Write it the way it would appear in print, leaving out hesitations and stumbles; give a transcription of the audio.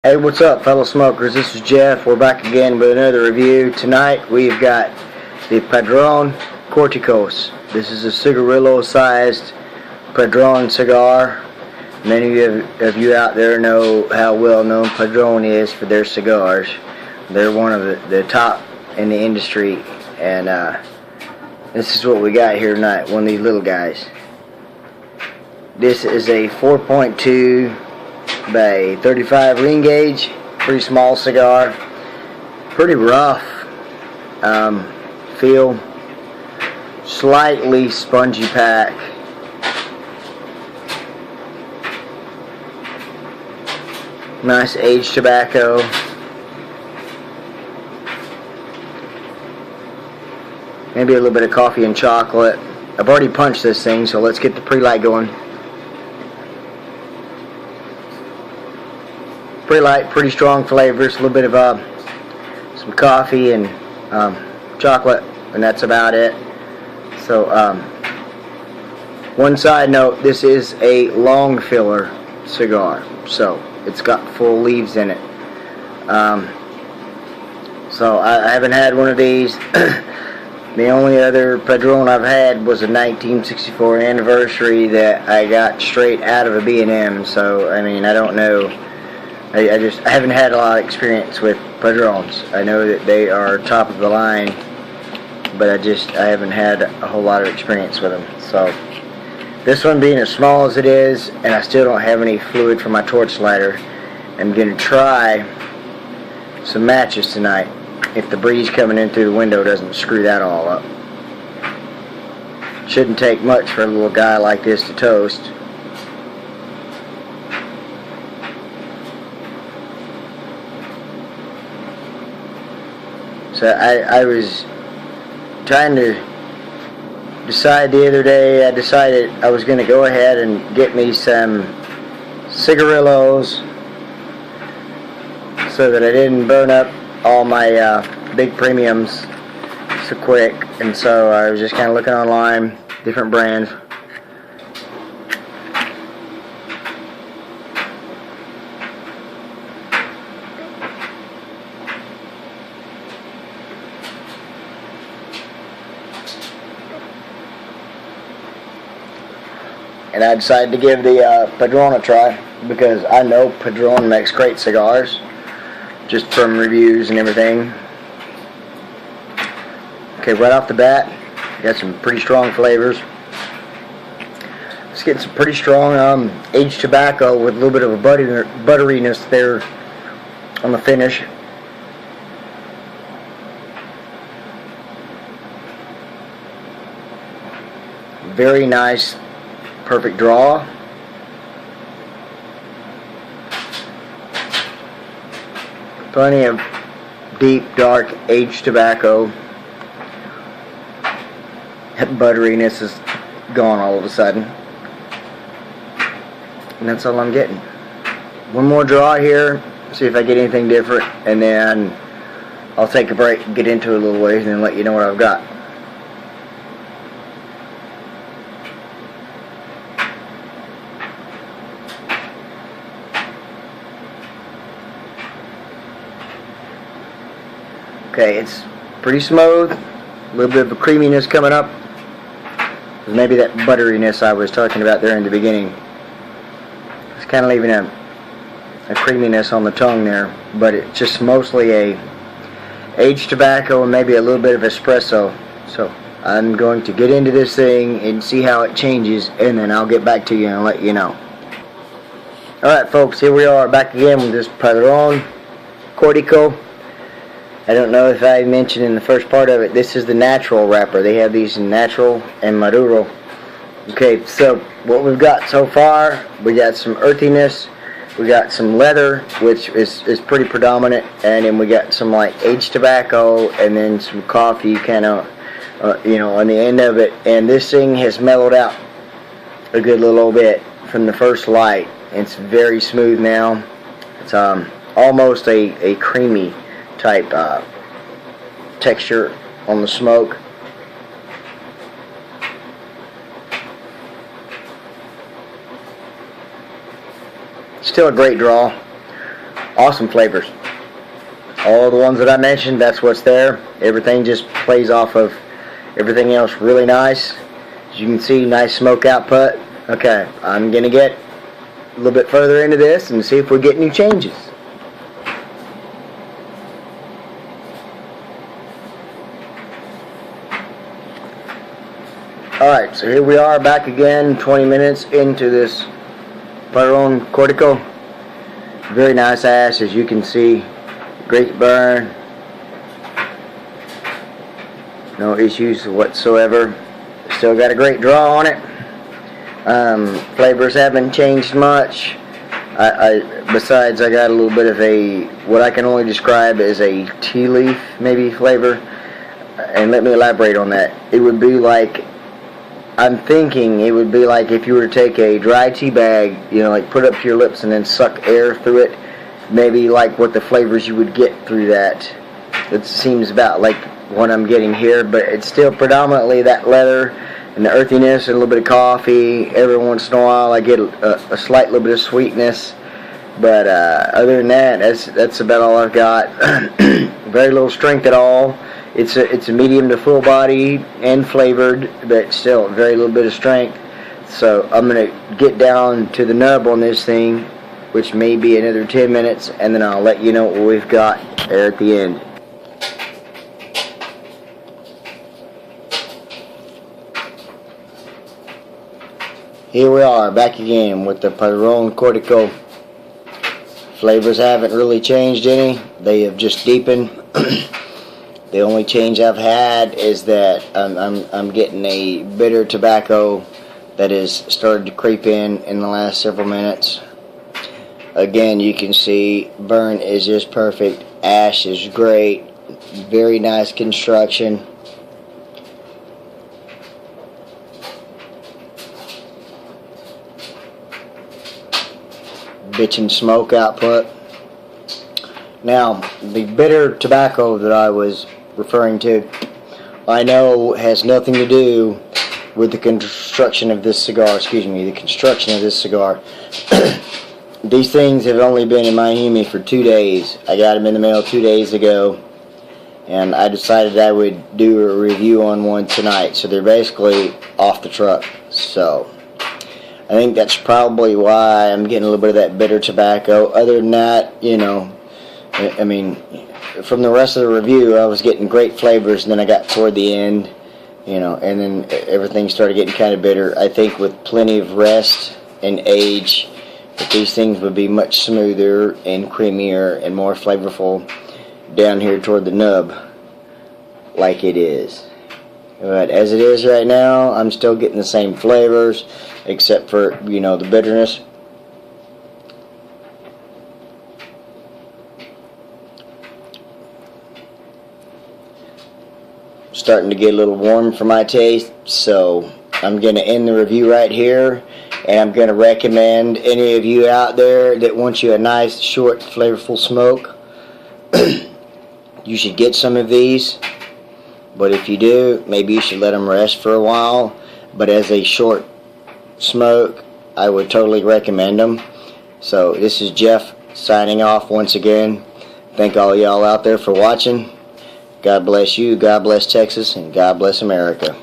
Hey, what's up, fellow smokers? This is Jeff. We're back again with another review. Tonight we've got the Padron Corticos. This is a cigarillo-sized Padron cigar. Many of you out there know how well known Padron is for their cigars. They're one of the top in the industry, and this is what we got here tonight, one of these little guys. This is a 4.2 by 35 ring gauge, pretty small cigar, pretty rough feel, slightly spongy pack. Nice aged tobacco. Maybe a little bit of coffee and chocolate. I've already punched this thing, so let's get the pre-light going. Pretty light, pretty strong flavors, a little bit of some coffee and chocolate, and that's about it. So one side note, this is a long filler cigar, so it's got full leaves in it. So I haven't had one of these. The only other Padron I've had was a 1964 anniversary that I got straight out of a B&M, so I mean, I don't know. I haven't had a lot of experience with Padrons. I know that they are top of the line, but I haven't had a whole lot of experience with them. So this one, being as small as it is, and I still don't have any fluid for my torch lighter, I'm going to try some matches tonight if the breeze coming in through the window doesn't screw that all up. Shouldn't take much for a little guy like this to toast. So I was trying to decide the other day. I decided I was going to go ahead and get me some cigarillos so that I didn't burn up all my big premiums so quick. And so I was just kind of looking online, different brands. And I decided to give the Padron a try because I know Padron makes great cigars, just from reviews and everything. Okay, right off the bat, got some pretty strong flavors. Let's get some pretty strong aged tobacco with a little bit of a butteriness there on the finish. Very nice. Perfect draw. Plenty of deep, dark, aged tobacco. That butteriness is gone all of a sudden. And that's all I'm getting. One more draw here, see if I get anything different, and then I'll take a break and get into it a little ways and then let you know what I've got. Okay, it's pretty smooth, a little bit of a creaminess coming up. Maybe that butteriness I was talking about there in the beginning. It's kind of leaving a creaminess on the tongue there, but it's just mostly a aged tobacco and maybe a little bit of espresso. So I'm going to get into this thing and see how it changes, and then I'll get back to you and let you know. Alright folks, here we are back again with this Padron Cortico. I don't know if I mentioned in the first part of it, this is the natural wrapper. They have these in natural and maduro. Okay, so what we've got so far, we got some earthiness, we got some leather, which is pretty predominant, and then we got some like aged tobacco, and then some coffee kind of, you know, on the end of it. And this thing has mellowed out a good little bit from the first light. It's very smooth now. It's almost a creamy type texture on the smoke. Still a great draw. Awesome flavors. All the ones that I mentioned, that's what's there. Everything just plays off of everything else really nice. As you can see, nice smoke output. Okay, I'm going to get a little bit further into this and see if we get any changes. Alright, so here we are back again, 20 minutes into this Padron Cortico. Very nice ash, as you can see. Great burn. No issues whatsoever. Still got a great draw on it. Flavors haven't changed much. Besides, I got a little bit of a, what I can only describe as a tea leaf maybe flavor. And let me elaborate on that. It would be like, I'm thinking it would be like if you were to take a dry tea bag, you know, like put it up to your lips and then suck air through it. Maybe like what the flavors you would get through that. It seems about like what I'm getting here, but it's still predominantly that leather and the earthiness and a little bit of coffee. Every once in a while I get a slight little bit of sweetness, but other than that, that's about all I've got. Very little strength at all. It's a medium to full body and flavored, but still very little bit of strength. So I'm going to get down to the nub on this thing, which may be another 10 minutes, and then I'll let you know what we've got there at the end. Here we are back again with the Padron Cortico. Flavors haven't really changed any. They have just deepened. The only change I've had is that I'm getting a bitter tobacco that has started to creep in the last several minutes. Again, you can see burn is just perfect. Ash is great. Very nice construction. Bitchin' smoke output. Now, the bitter tobacco that I was referring to, I know has nothing to do with the construction of this cigar. The construction of this cigar. These things have only been in Miami for 2 days. I got them in the mail 2 days ago, and I decided I would do a review on one tonight. So they're basically off the truck. So I think that's probably why I'm getting a little bit of that bitter tobacco. Other than that, you know, I mean, from the rest of the review, I was getting great flavors, and then I got toward the end, you know, and then everything started getting kind of bitter. I think with plenty of rest and age, that these things would be much smoother and creamier and more flavorful down here toward the nub, like it is. But as it is right now, I'm still getting the same flavors, except for, you know, the bitterness. Starting to get a little warm for my taste, so I'm going to end the review right here, and I'm going to recommend any of you out there that want you a nice, short, flavorful smoke, you should get some of these. But if you do, maybe you should let them rest for a while. But as a short smoke, I would totally recommend them. So this is Jeff signing off once again. Thank all y'all out there for watching. God bless you, God bless Texas, and God bless America.